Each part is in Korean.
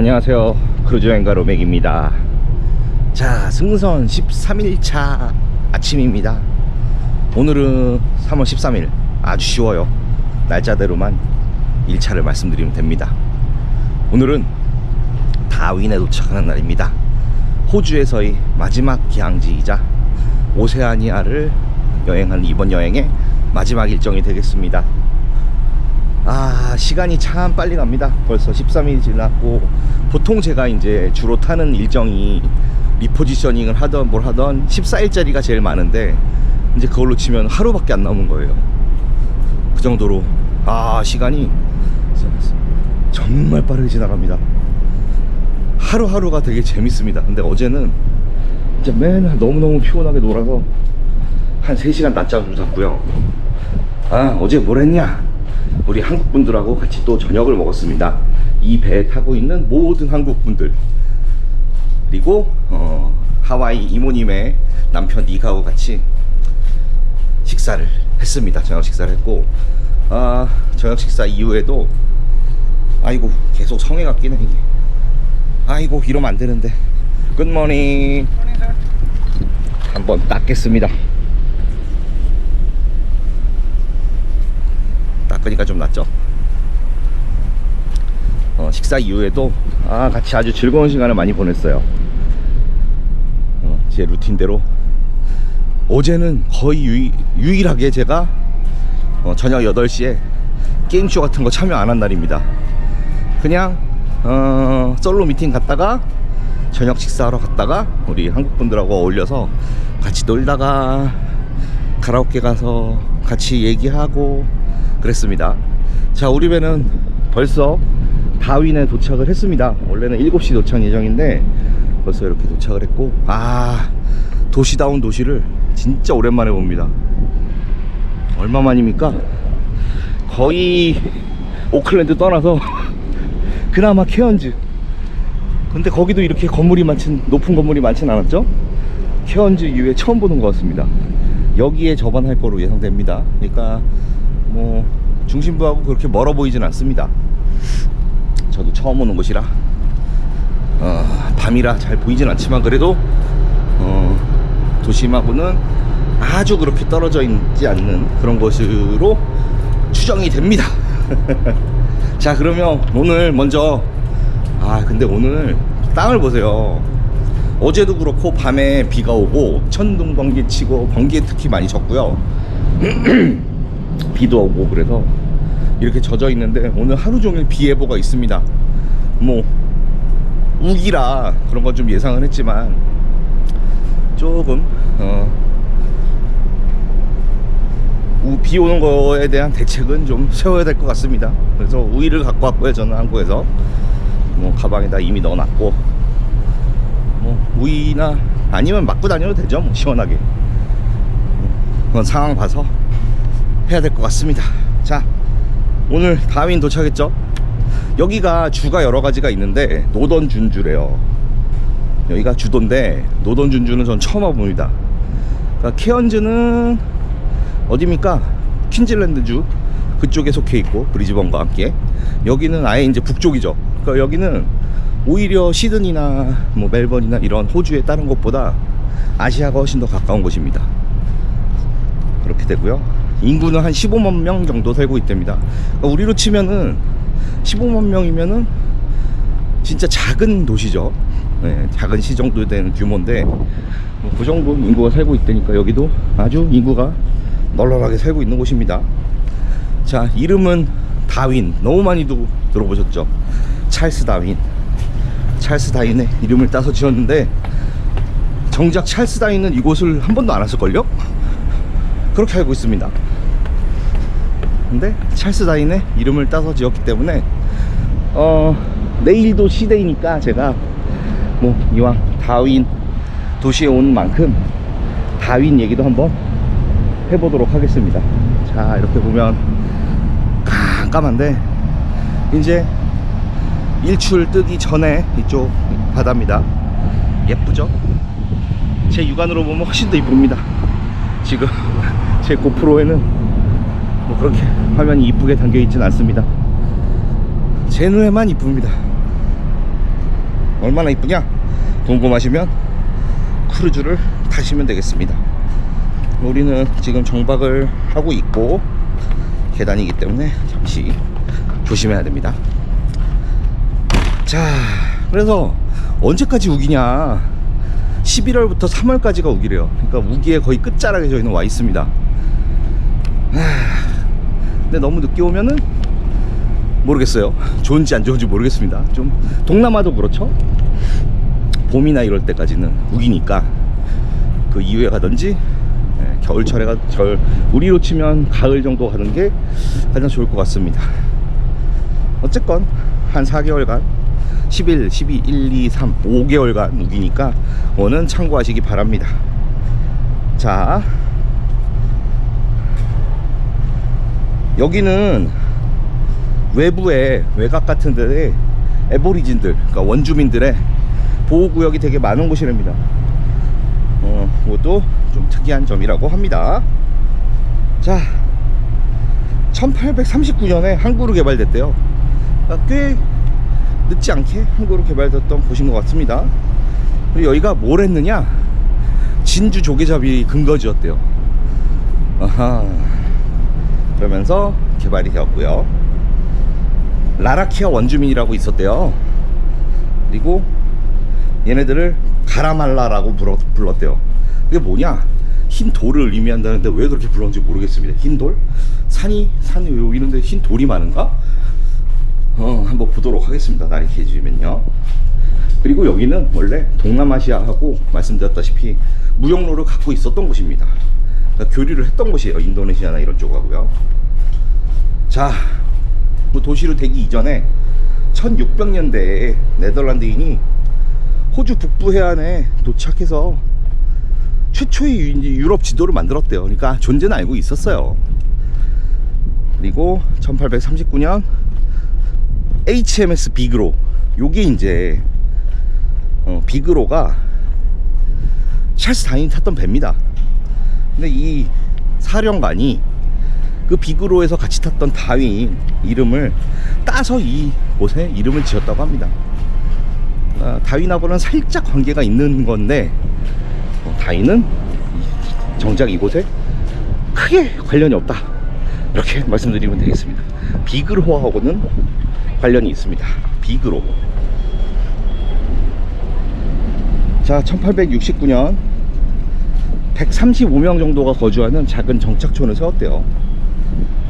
안녕하세요, 크루즈여행가 로맥입니다. 자, 승선 13일차 아침입니다. 오늘은 3월 13일 아주 쉬워요. 날짜대로만 1차를 말씀드리면 됩니다. 오늘은 다윈에 도착하는 날입니다. 호주에서의 마지막 기항지이자 오세아니아를 여행한 이번 여행의 마지막 일정이 되겠습니다. 시간이 참 빨리 갑니다. 벌써 13일이 지났고, 보통 제가 이제 주로 타는 일정이 리포지셔닝을 하던 뭘 하던 14일짜리가 제일 많은데, 이제 그걸로 치면 하루밖에 안 남은 거예요. 그 정도로 시간이 정말 빠르게 지나갑니다. 하루하루가 되게 재밌습니다. 근데 어제는 진짜 맨날 너무너무 피곤하게 놀아서 한 3시간 낮잠 좀 잤고요. 어제 뭘 했냐, 우리 한국분들하고 같이 또 저녁을 먹었습니다. 이 배에 타고 있는 모든 한국분들, 그리고 하와이 이모님의 남편 니가하고 같이 식사를 했습니다. 저녁 식사를 했고, 저녁 식사 이후에도 아이고 계속 성애가 끼네 이게. 아이고 이러면 안 되는데. 굿모닝. 한번 닦겠습니다. 닦으니까 좀 낫죠. 식사 이후에도 같이 아주 즐거운 시간을 많이 보냈어요. 제 루틴대로 어제는 거의 유일하게 제가 저녁 8시에 게임쇼 같은 거 참여 안 한 날입니다. 그냥 솔로 미팅 갔다가 저녁 식사하러 갔다가 우리 한국분들하고 어울려서 같이 놀다가 카라오케 가서 같이 얘기하고 그랬습니다. 자, 우리 배는 벌써 다윈에 도착을 했습니다. 원래는 7시 도착 예정인데 벌써 이렇게 도착을 했고, 도시다운 도시를 진짜 오랜만에 봅니다. 얼마만입니까? 거의 오클랜드 떠나서 그나마 케언즈. 근데 거기도 이렇게 높은 건물이 많진 않았죠? 케언즈 이후에 처음 보는 것 같습니다. 여기에 접안할 거로 예상됩니다. 그러니까 뭐 중심부하고 그렇게 멀어 보이진 않습니다. 저도 처음 오는 곳이라 밤이라 잘 보이진 않지만 그래도 도심하고는 아주 그렇게 떨어져 있지 않는 그런 곳으로 추정이 됩니다. 자, 그러면 오늘 먼저 근데 오늘 땅을 보세요. 어제도 그렇고 밤에 비가 오고 천둥 번개 치고, 번개 특히 많이 쳤고요. 비도 오고, 그래서 이렇게 젖어 있는데 오늘 하루 종일 비 예보가 있습니다. 뭐 우기라 그런 건 좀 예상은 했지만 조금 비 오는 거에 대한 대책은 좀 세워야 될 것 같습니다. 그래서 우의를 갖고 왔고요. 저는 한국에서 뭐 가방에다 이미 넣어놨고, 뭐 우의나 아니면 맞고 다녀도 되죠. 뭐 시원하게. 그건 상황 봐서 해야 될 것 같습니다. 자, 오늘 다윈 도착했죠. 여기가 주가 여러 가지가 있는데 노던 준주래요. 여기가 주도인데 노던 준주는 전 처음 와봅니다. 그러니까 케언즈는 어디입니까? 퀸즐랜드주 그쪽에 속해 있고, 브리즈번과 함께. 여기는 아예 이제 북쪽이죠. 그러니까 여기는 오히려 시드니나 뭐 멜번이나 이런 호주의 다른 곳보다 아시아가 훨씬 더 가까운 곳입니다. 그렇게 되고요. 인구는 한 15만 명 정도 살고 있답니다. 그러니까 우리로 치면은 15만 명이면은 진짜 작은 도시죠. 네, 작은 시 정도 되는 규모인데 그 정도 인구가 살고 있다니까 여기도 아주 인구가 널널하게 살고 있는 곳입니다. 자, 이름은 다윈. 너무 많이 들어보셨죠? 찰스 다윈. 찰스 다윈의 이름을 따서 지었는데 정작 찰스 다윈은 이곳을 한 번도 안 왔을걸요? 그렇게 알고 있습니다. 근데 찰스 다윈의 이름을 따서 지었기 때문에 내일도 시데이니까 제가 뭐 이왕 다윈 도시에 온 만큼 다윈 얘기도 한번 해보도록 하겠습니다. 자, 이렇게 보면 깜깜한데 이제 일출 뜨기 전에 이쪽 바다입니다. 예쁘죠? 제 육안으로 보면 훨씬 더 이쁩니다. 지금 제 고프로에는 뭐 그렇게 화면이 이쁘게 담겨 있진 않습니다. 제 눈에만 이쁩니다. 얼마나 이쁘냐 궁금하시면 크루즈를 타시면 되겠습니다. 우리는 지금 정박을 하고 있고 계단이기 때문에 잠시 조심해야 됩니다. 자, 그래서 언제까지 우기냐, 11월부터 3월까지가 우기래요. 그러니까 우기에 거의 끝자락에 저희는 와 있습니다. 근데 너무 늦게 오면은 모르겠어요. 좋은지 안 좋은지 모르겠습니다. 좀 동남아도 그렇죠. 봄이나 이럴 때까지는 우기니까 그 이후에 가든지 겨울철에 우리로 치면 가을 정도 가는 게 가장 좋을 것 같습니다. 어쨌건 한 4개월간 11, 12, 1, 2, 3, 5개월간 우기니까 오는 참고하시기 바랍니다. 자, 여기는 외부에 외곽 같은 데에 애보리진들, 그러니까 원주민들의 보호구역이 되게 많은 곳이랍니다. 그것도 좀 특이한 점이라고 합니다. 자, 1839년에 항구로 개발됐대요. 그러니까 꽤 늦지 않게 항구로 개발됐던 곳인 것 같습니다. 그리고 여기가 뭘 했느냐, 진주 조개잡이 근거지였대요. 아하. 그러면서 개발이 되었고요. 라라키아 원주민이라고 있었대요. 그리고 얘네들을 가라말라라고 불렀대요. 그게 뭐냐, 흰 돌을 의미한다는데 왜 그렇게 불렀는지 모르겠습니다. 흰 돌? 산이 왜 여기는데 흰 돌이 많은가? 한번 보도록 하겠습니다. 날이 개지면요. 그리고 여기는 원래 동남아시아하고 말씀드렸다시피 무역로를 갖고 있었던 곳입니다. 그러니까 교류를 했던 곳이에요. 인도네시아나 이런 쪽하고요. 자, 뭐 도시로 되기 이전에 1600년대에 네덜란드인이 호주 북부 해안에 도착해서 최초의 유럽 지도를 만들었대요. 그러니까 존재는 알고 있었어요. 그리고 1839년 HMS 비그로, 요게 이제 비그로가 찰스 다윈이 탔던 배입니다. 근데 이 사령관이 그 비그로에서 같이 탔던 다윈 이름을 따서 이 곳에 이름을 지었다고 합니다. 다윈하고는 살짝 관계가 있는 건데 다윈은 정작 이곳에 크게 관련이 없다, 이렇게 말씀드리면 되겠습니다. 비그로하고는 관련이 있습니다. 비그로. 자, 1869년 135명 정도가 거주하는 작은 정착촌을 세웠대요.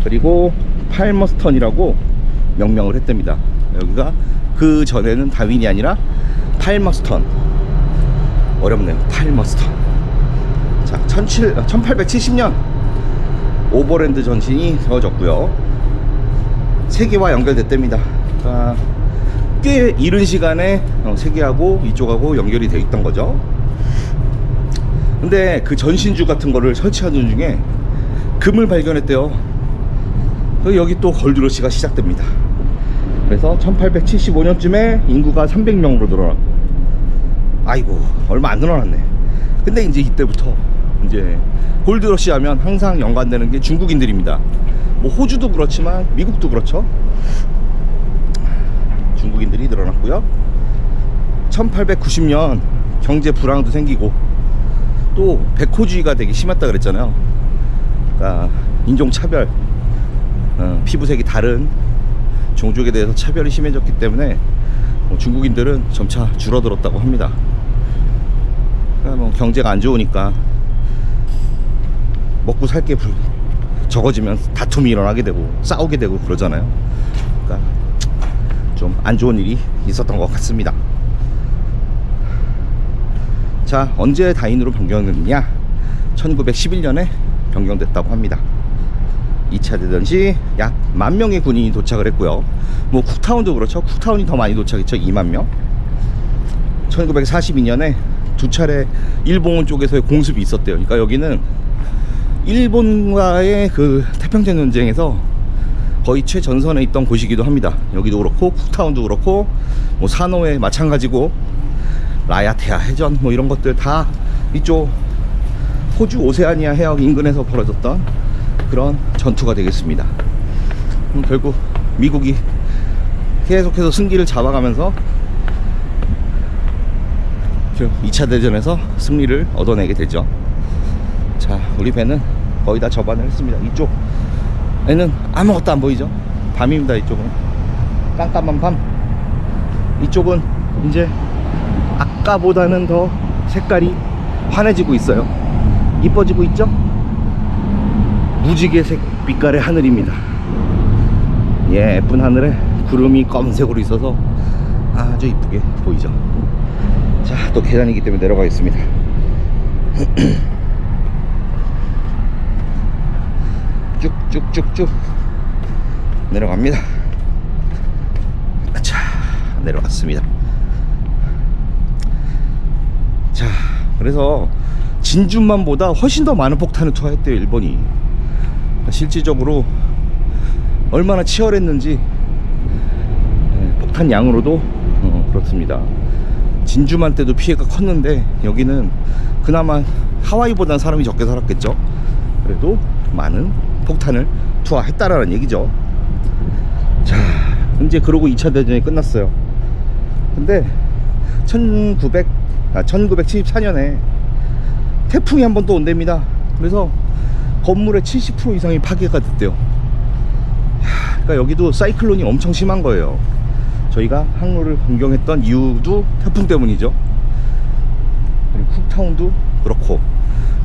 그리고 팔머스턴이라고 명명을 했답니다. 여기가 그 전에는 다윈이 아니라 팔머스턴, 어렵네요. 팔머스턴. 자, 1870년 오버랜드 전신이 세워졌고요. 세계와 연결됐답니다. 그러니까 꽤 이른 시간에 세계하고 이쪽하고 연결이 되어 있던 거죠. 근데 그 전신주 같은 거를 설치하는 중에 금을 발견했대요. 여기 또 골드러시가 시작됩니다. 그래서 1875년쯤에 인구가 300명으로 늘어났고, 아이고 얼마 안 늘어났네. 근데 이제 이때부터 이제 골드러시 하면 항상 연관되는 게 중국인들입니다. 뭐 호주도 그렇지만 미국도 그렇죠. 중국인들이 늘어났고요. 1890년 경제 불황도 생기고 또 백호주의가 되게 심했다 그랬잖아요. 그러니까 인종차별, 피부색이 다른 종족에 대해서 차별이 심해졌기 때문에 중국인들은 점차 줄어들었다고 합니다. 그러니까 뭐 경제가 안 좋으니까 먹고 살 게 적어지면 다툼이 일어나게 되고 싸우게 되고 그러잖아요. 그러니까 좀 안 좋은 일이 있었던 것 같습니다. 자, 언제 다인으로 변경됐느냐, 1911년에 변경됐다고 합니다. 2차 대전 시 약 10,000명의 군인이 도착을 했고요. 뭐 쿡타운도 그렇죠. 쿡타운이 더 많이 도착했죠. 20,000명. 1942년에 두 차례 일본 쪽에서의 공습이 있었대요. 그러니까 여기는 일본과의 그 태평양 전쟁에서 거의 최전선에 있던 곳이기도 합니다. 여기도 그렇고 쿡타운도 그렇고 뭐 사노에 마찬가지고 라야테아 해전 뭐 이런 것들 다 이쪽 호주 오세아니아 해역 인근에서 벌어졌던 그런 전투가 되겠습니다. 결국 미국이 계속해서 승기를 잡아가면서 2차 대전에서 승리를 얻어내게 되죠. 자, 우리 배는 거의 다 접안을 했습니다. 이쪽에는 아무것도 안 보이죠. 밤입니다. 이쪽은 깜깜한 밤. 이쪽은 이제 아까보다는 더 색깔이 환해지고 있어요. 이뻐지고 있죠. 무지개색 빛깔의 하늘입니다. 예, 예쁜 하늘에 구름이 검은색으로 있어서 아주 이쁘게 보이죠. 자, 또 계단이기 때문에 내려가겠습니다. 쭉쭉쭉쭉 내려갑니다. 자, 내려갔습니다. 자, 그래서 진주만보다 훨씬 더 많은 폭탄을 투하했대요, 일본이. 실질적으로 얼마나 치열했는지 폭탄 양으로도 그렇습니다. 진주만 때도 피해가 컸는데 여기는 그나마 하와이보다는 사람이 적게 살았겠죠. 그래도 많은 폭탄을 투하했다라는 얘기죠. 자, 이제 그러고 2차 대전이 끝났어요. 근데 1974년에 태풍이 한 번 또 온답니다. 그래서 건물의 70% 이상이 파괴가 됐대요. 그러니까 여기도 사이클론이 엄청 심한 거예요. 저희가 항로를 변경했던 이유도 태풍 때문이죠. 그리고 쿡타운도 그렇고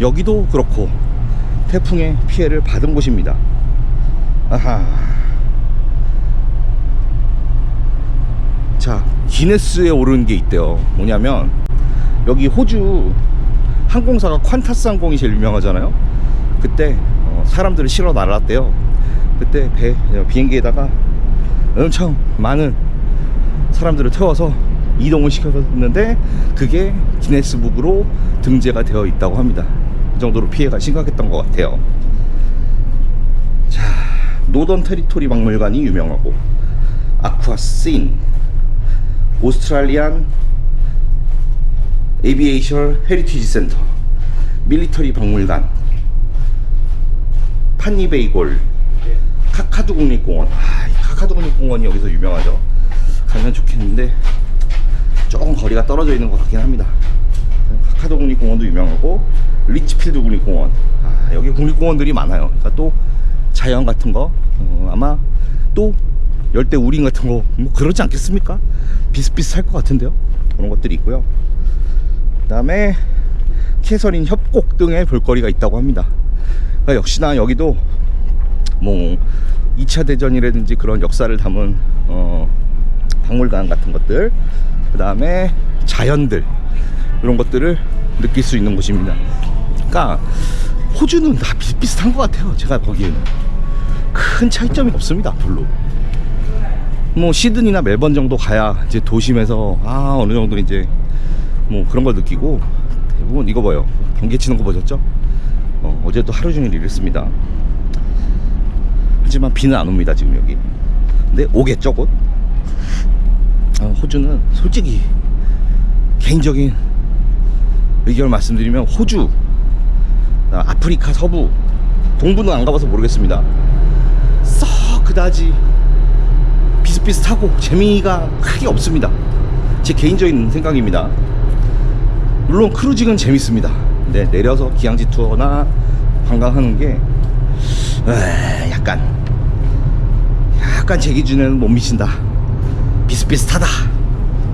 여기도 그렇고 태풍의 피해를 받은 곳입니다. 아하. 자, 기네스에 오른 게 있대요. 뭐냐면 여기 호주 항공사가 퀀타스 항공이 제일 유명하잖아요. 그때 사람들을 실어 날았대요. 그때 비행기에다가 엄청 많은 사람들을 태워서 이동을 시켰는데 그게 기네스북으로 등재가 되어 있다고 합니다. 그 정도로 피해가 심각했던 것 같아요. 자, 노던 테리토리 박물관이 유명하고 아쿠아씬, 오스트랄리안 에비에이션 헤리티지 센터, 밀리터리 박물관, 판니베이골, 카카두 국립공원. 카카두 국립공원이 여기서 유명하죠. 가면 좋겠는데 조금 거리가 떨어져 있는 것 같긴 합니다. 카카두 국립공원도 유명하고 리치필드 국립공원. 여기 국립공원들이 많아요. 그러니까 또 자연 같은 거 아마 또 열대 우림 같은 거 뭐 그러지 않겠습니까? 비슷비슷할 것 같은데요. 그런 것들이 있고요. 그 다음에 캐서린 협곡 등의 볼거리가 있다고 합니다. 그러니까 역시나 여기도 뭐 2차 대전이라든지 그런 역사를 담은 박물관 같은 것들, 그 다음에 자연들, 이런 것들을 느낄 수 있는 곳입니다. 그러니까 호주는 다 비슷비슷한 것 같아요. 제가 보기에는 큰 차이점이 없습니다. 별로. 뭐 시드니나 멜번 정도 가야 이제 도심에서 어느 정도 이제 뭐 그런 걸 느끼고, 대부분 이거 봐요. 경계 치는 거 보셨죠? 어제도 하루 종일 일했습니다. 하지만 비는 안 옵니다 지금 여기. 근데 오겠죠 곧. 호주는 솔직히 개인적인 의견을 말씀드리면 호주, 아프리카 서부, 동부는 안 가봐서 모르겠습니다. 썩 그다지 비슷비슷하고 재미가 크게 없습니다. 제 개인적인 생각입니다. 물론 크루징은 재밌습니다. 근데 내려서 기항지 투어나 관광하는 게 약간 제 기준에는 못 미친다, 비슷비슷하다.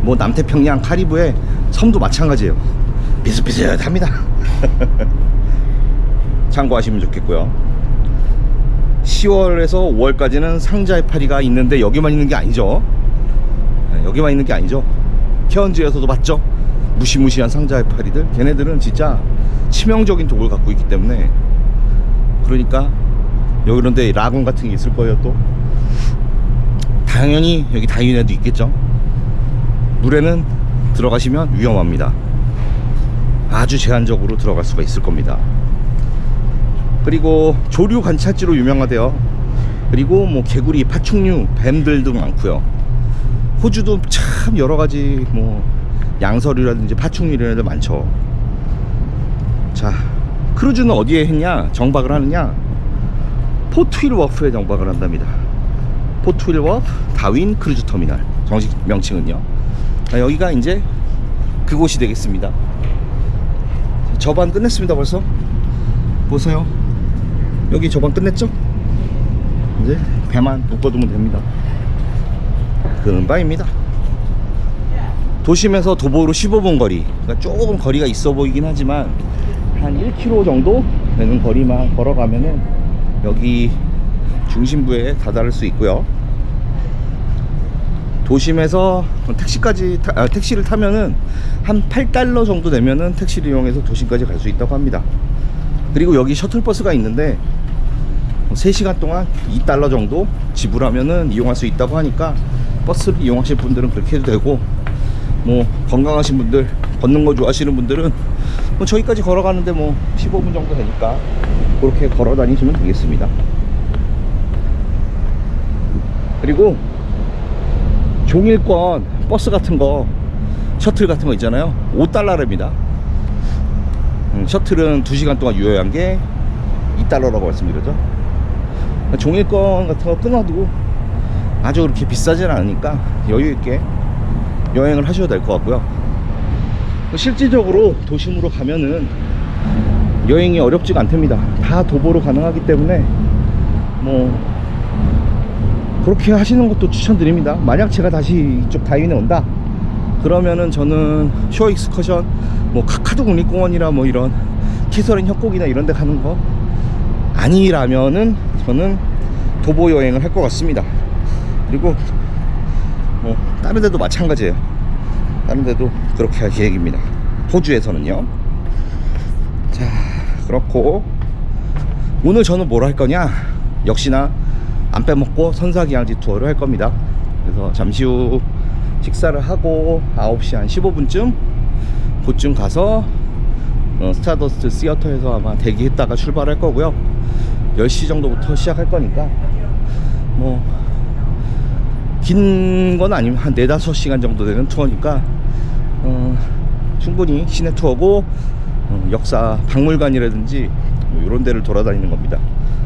뭐 남태평양 카리브해 섬도 마찬가지예요. 비슷비슷합니다. 참고하시면 좋겠고요. 10월에서 5월까지는 상자해파리가 있는데 여기만 있는 게 아니죠. 여기만 있는 게 아니죠. 케언즈에서도 봤죠? 무시무시한 상자해파리들. 걔네들은 진짜 치명적인 독을 갖고 있기 때문에, 그러니까 여기 그런데 라군 같은 게 있을 거예요. 또 당연히 여기 다이내도 있겠죠. 물에는 들어가시면 위험합니다. 아주 제한적으로 들어갈 수가 있을 겁니다. 그리고 조류 관찰지로 유명하대요. 그리고 뭐 개구리, 파충류, 뱀들도 많고요. 호주도 참 여러가지 뭐 양서류라든지 파충류 이런 애들 많죠. 자, 크루즈는 어디에 했냐, 정박을 하느냐, 포트윌 워프에 정박을 한답니다. 포트윌 워프 다윈 크루즈 터미널, 정식 명칭은요. 여기가 이제 그곳이 되겠습니다. 저반 끝냈습니다. 벌써 보세요. 여기 저반 끝냈죠? 이제 배만 묶어두면 됩니다. 금방입니다. 도심에서 도보로 15분 거리, 그러니까 조금 거리가 있어 보이긴 하지만 한 1km 정도 되는 거리만 걸어가면은 여기 중심부에 다다를 수 있고요. 도심에서 택시를 타면은 한 $8 정도 되면은 택시를 이용해서 도심까지 갈 수 있다고 합니다. 그리고 여기 셔틀버스가 있는데 3시간 동안 $2 정도 지불하면은 이용할 수 있다고 하니까 버스를 이용하실 분들은 그렇게 해도 되고, 뭐 건강하신 분들, 걷는 거 좋아하시는 분들은 뭐 저기까지 걸어가는데 뭐 15분 정도 되니까 그렇게 걸어 다니시면 되겠습니다. 그리고 종일권 버스 같은 거, 셔틀 같은 거 있잖아요. $5랍니다. 셔틀은 2시간 동안 유효한 게 $2라고 말씀드렸죠. 종일권 같은 거 끊어도 아주 그렇게 비싸진 않으니까 여유있게 여행을 하셔도 될 것 같고요. 실질적으로 도심으로 가면은 여행이 어렵지가 않답니다. 다 도보로 가능하기 때문에 뭐 그렇게 하시는 것도 추천드립니다. 만약 제가 다시 이쪽 다윈에 온다 그러면은 저는 쇼 익스커션, 뭐 카카도 국립공원이나 뭐 이런 캐서린 협곡이나 이런 데 가는 거 아니라면은 저는 도보 여행을 할 것 같습니다. 그리고 뭐 다른 데도 마찬가지예요. 다른 데도 그렇게 할 계획입니다. 호주에서는요. 자, 그렇고 오늘 저는 뭘 할 거냐, 역시나 안 빼먹고 선사기항지 투어를 할 겁니다. 그래서 잠시 후 식사를 하고 9시 한 15분쯤 그쯤 가서 스타더스트 시어터에서 아마 대기했다가 출발할 거고요. 10시 정도부터 시작할 거니까 뭐 긴 건 아니면 한 4-5시간 정도 되는 투어니까 충분히 시내 투어고 역사 박물관이라든지 뭐 이런 데를 돌아다니는 겁니다.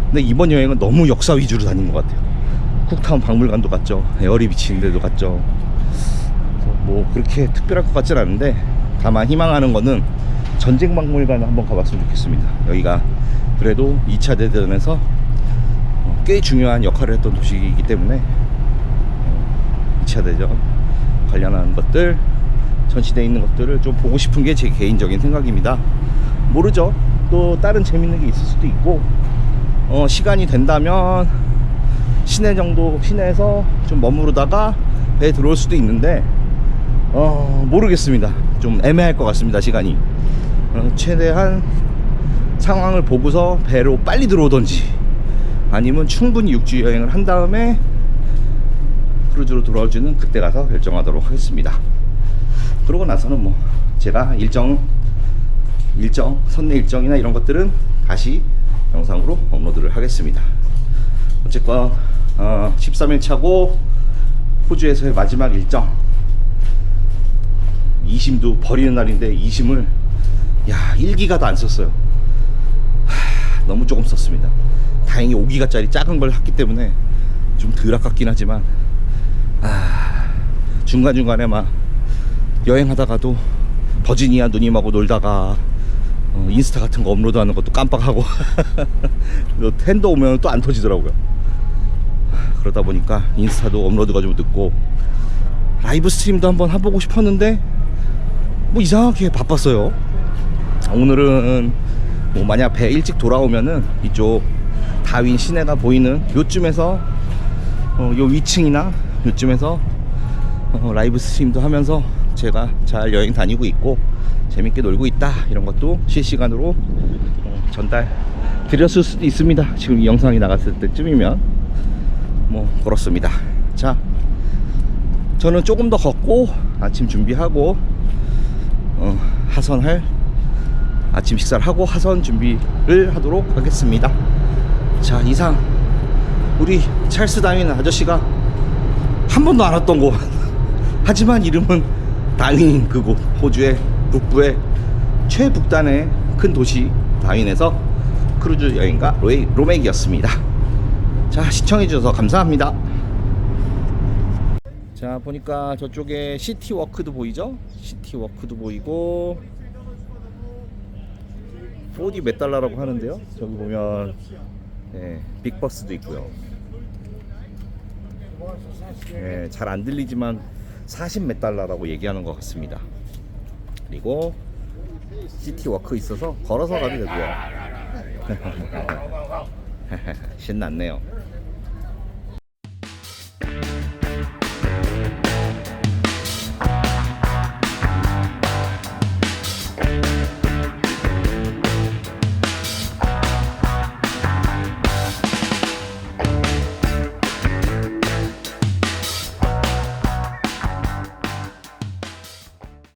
근데 이번 여행은 너무 역사 위주로 다닌 것 같아요. 쿡타운 박물관도 갔죠. 에어리 비치 있는 데도 갔죠. 그래서 뭐 그렇게 특별할 것 같진 않은데, 다만 희망하는 거는 전쟁 박물관을 한번 가봤으면 좋겠습니다. 여기가 그래도 2차 대전에서 꽤 중요한 역할을 했던 도시이기 때문에 2차 대전 관련한 것들, 전시되어 있는 것들을 좀 보고 싶은 게 제 개인적인 생각입니다. 모르죠, 또 다른 재밌는 게 있을 수도 있고, 시간이 된다면 시내에서 좀 머무르다가 배에 들어올 수도 있는데 모르겠습니다. 좀 애매할 것 같습니다. 시간이 최대한 상황을 보고서 배로 빨리 들어오던지, 아니면 충분히 육지 여행을 한 다음에 크루즈로 돌아올지는 그때 가서 결정하도록 하겠습니다. 그러고 나서는 뭐 제가 선내 일정이나 이런 것들은 다시 영상으로 업로드를 하겠습니다. 어쨌건 13일 차고 호주에서의 마지막 일정, 2심도 버리는 날인데 2심을 1기가도 안 썼어요. 너무 조금 썼습니다. 다행히 5기가짜리 작은 걸 샀기 때문에 좀 덜 아깝긴 하지만 중간중간에 막 여행하다가도 버지니아 누님하고 놀다가 인스타 같은 거 업로드하는 것도 깜빡하고 텐더 오면 또 안 터지더라고요. 그러다 보니까 인스타도 업로드가 좀 늦고, 라이브 스트림도 한번 해보고 싶었는데 뭐 이상하게 바빴어요. 오늘은 뭐 만약 배 일찍 돌아오면은 이쪽 다윈 시내가 보이는 요쯤에서 요 위층이나 요쯤에서 라이브 스트림도 하면서 제가 잘 여행 다니고 있고 재밌게 놀고 있다, 이런 것도 실시간으로 전달 드렸을 수도 있습니다. 지금 이 영상이 나갔을 때쯤이면 뭐 그렇습니다. 자, 저는 조금 더 걷고 아침 준비하고 하선할 아침 식사를 하고 하선 준비를 하도록 하겠습니다. 자, 이상 우리 찰스 다윈 아저씨가 한 번도 안 왔던 곳, 하지만 이름은 다윈인 그곳, 호주의 북부의 최북단의 큰 도시 다윈에서 크루즈 여행가 로맥이었습니다. 자, 시청해주셔서 감사합니다. 자, 자, 보니까 저쪽에 시티워크도 보이죠? 시티워크도 보이고 4D 몇 달러라고 하는데요. 저기 보면 네, 빅버스도 있고요. 네, 잘 안 들리지만 40 몇 달러라고 얘기하는 것 같습니다. 그리고 시티워크 있어서 걸어서 가도 되고요. 신났네요.